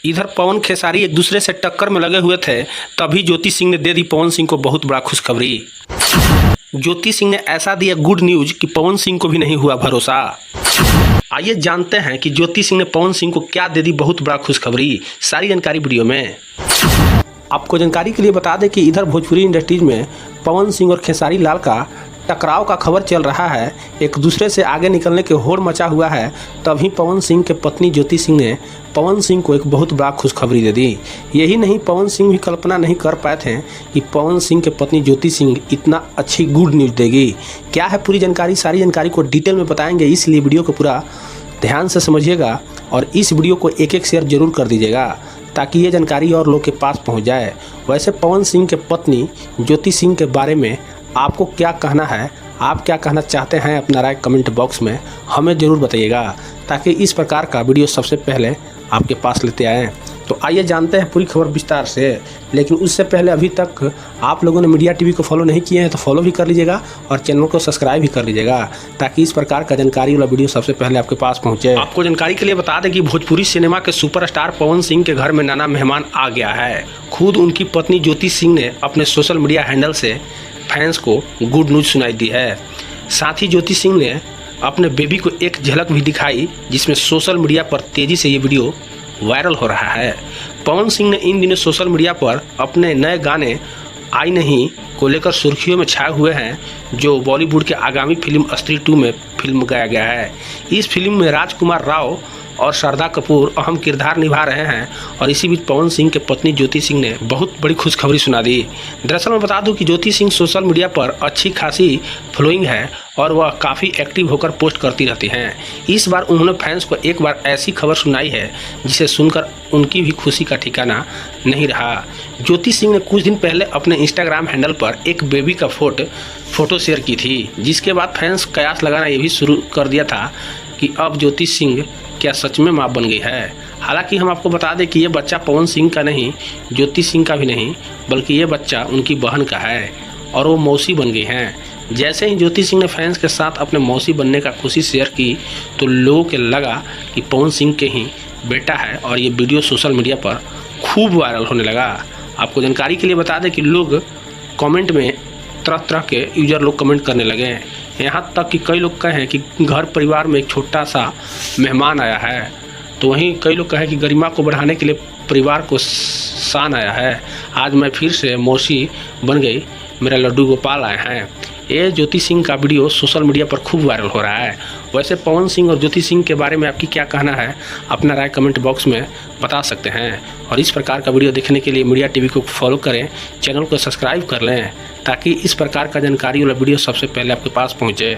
इधर पवन खेसारी एक दूसरे से टक्कर में लगे हुए थे, तभी ज्योति सिंह ने दे दी पवन सिंह को बहुत बड़ा खुशखबरी। ज्योति सिंह ने ऐसा दिया गुड न्यूज कि पवन सिंह को भी नहीं हुआ भरोसा। आइए जानते हैं कि ज्योति सिंह ने पवन सिंह को क्या दे दी बहुत बड़ा खुशखबरी। सारी जानकारी वीडियो में। आपको जानकारी के लिए बता दें कि इधर भोजपुरी इंडस्ट्रीज में पवन सिंह और खेसारी लाल का टकराव का खबर चल रहा है। एक दूसरे से आगे निकलने के होड़ मचा हुआ है। तभी पवन सिंह के पत्नी ज्योति सिंह ने पवन सिंह को एक बहुत बड़ा खुशखबरी दे दी। यही नहीं, पवन सिंह भी कल्पना नहीं कर पाए थे कि पवन सिंह के पत्नी ज्योति सिंह इतना अच्छी गुड न्यूज़ देगी। क्या है पूरी जानकारी, सारी जानकारी को डिटेल में बताएंगे, इसलिए वीडियो को पूरा ध्यान से समझिएगा और इस वीडियो को एक एक शेयर जरूर कर दीजिएगा ताकि ये जानकारी और लोग के पास पहुँच जाए। वैसे पवन सिंह के पत्नी ज्योति सिंह के बारे में आपको क्या कहना है, आप क्या कहना चाहते हैं, अपना राय कमेंट बॉक्स में हमें ज़रूर बताइएगा ताकि इस प्रकार का वीडियो सबसे पहले आपके पास लेते आएँ। तो आइए जानते हैं पूरी खबर विस्तार से। लेकिन उससे पहले अभी तक आप लोगों ने मीडिया टीवी को फॉलो नहीं किए हैं तो फॉलो भी कर लीजिएगा और चैनल को सब्सक्राइब भी कर लीजिएगा ताकि इस प्रकार का जानकारी वाला वीडियो सबसे पहले आपके पास पहुंचे। आपको जानकारी के लिए बता दें कि भोजपुरी सिनेमा के सुपरस्टार पवन सिंह के घर में नाना मेहमान आ गया है। खुद उनकी पत्नी ज्योति सिंह ने अपने सोशल मीडिया हैंडल से फैंस को गुड न्यूज़ सुनाई दी है। साथ ही ज्योति सिंह ने अपने बेबी को एक झलक भी दिखाई, जिसमें सोशल मीडिया पर तेज़ी से ये वीडियो वायरल हो रहा है। पवन सिंह ने इन दिनों सोशल मीडिया पर अपने नए गाने आई नहीं को लेकर सुर्खियों में छाए हुए हैं, जो बॉलीवुड के आगामी फिल्म स्त्री 2 में फिल्म गाया गया है। इस फिल्म में राजकुमार राव और श्रद्धा कपूर अहम किरदार निभा रहे हैं और इसी बीच पवन सिंह के पत्नी ज्योति सिंह ने बहुत बड़ी खुशखबरी सुना दी। दरअसल मैं बता दूं कि ज्योति सिंह सोशल मीडिया पर अच्छी खासी फॉलोइंग है और वह काफ़ी एक्टिव होकर पोस्ट करती रहती हैं। इस बार उन्होंने फैंस को एक बार ऐसी खबर सुनाई है जिसे सुनकर उनकी भी खुशी का ठिकाना नहीं रहा। ज्योति सिंह ने कुछ दिन पहले अपने इंस्टाग्राम हैंडल पर एक बेबी का फोटो शेयर की थी, जिसके बाद फैंस कयास लगाना ये भी शुरू कर दिया था कि अब ज्योति सिंह क्या सच में मां बन गई है। हालांकि हम आपको बता दें कि ये बच्चा पवन सिंह का नहीं, ज्योति सिंह का भी नहीं, बल्कि ये बच्चा उनकी बहन का है और वो मौसी बन गई हैं। जैसे ही ज्योति सिंह ने फैंस के साथ अपने मौसी बनने का खुशी शेयर की तो लोगों के लगा कि पवन सिंह के ही बेटा है और ये वीडियो सोशल मीडिया पर खूब वायरल होने लगा। आपको जानकारी के लिए बता दें कि लोग कमेंट में तरह तरह के यूजर लोग कमेंट करने लगे हैं। यहाँ तक कि कई लोग कहें कि घर परिवार में एक छोटा सा मेहमान आया है, तो वहीं कई लोग कहें कि गरिमा को बढ़ाने के लिए परिवार को शान आया है। आज मैं फिर से मौसी बन गई, मेरा लड्डू गोपाल आए हैं। ये ज्योति सिंह का वीडियो सोशल मीडिया पर खूब वायरल हो रहा है। वैसे पवन सिंह और ज्योति सिंह के बारे में आपकी क्या कहना है, अपना राय कमेंट बॉक्स में बता सकते हैं। और इस प्रकार का वीडियो देखने के लिए मीडिया टीवी को फॉलो करें, चैनल को सब्सक्राइब कर लें ताकि इस प्रकार का जानकारी वाला वीडियो सबसे पहले आपके पास पहुँचे।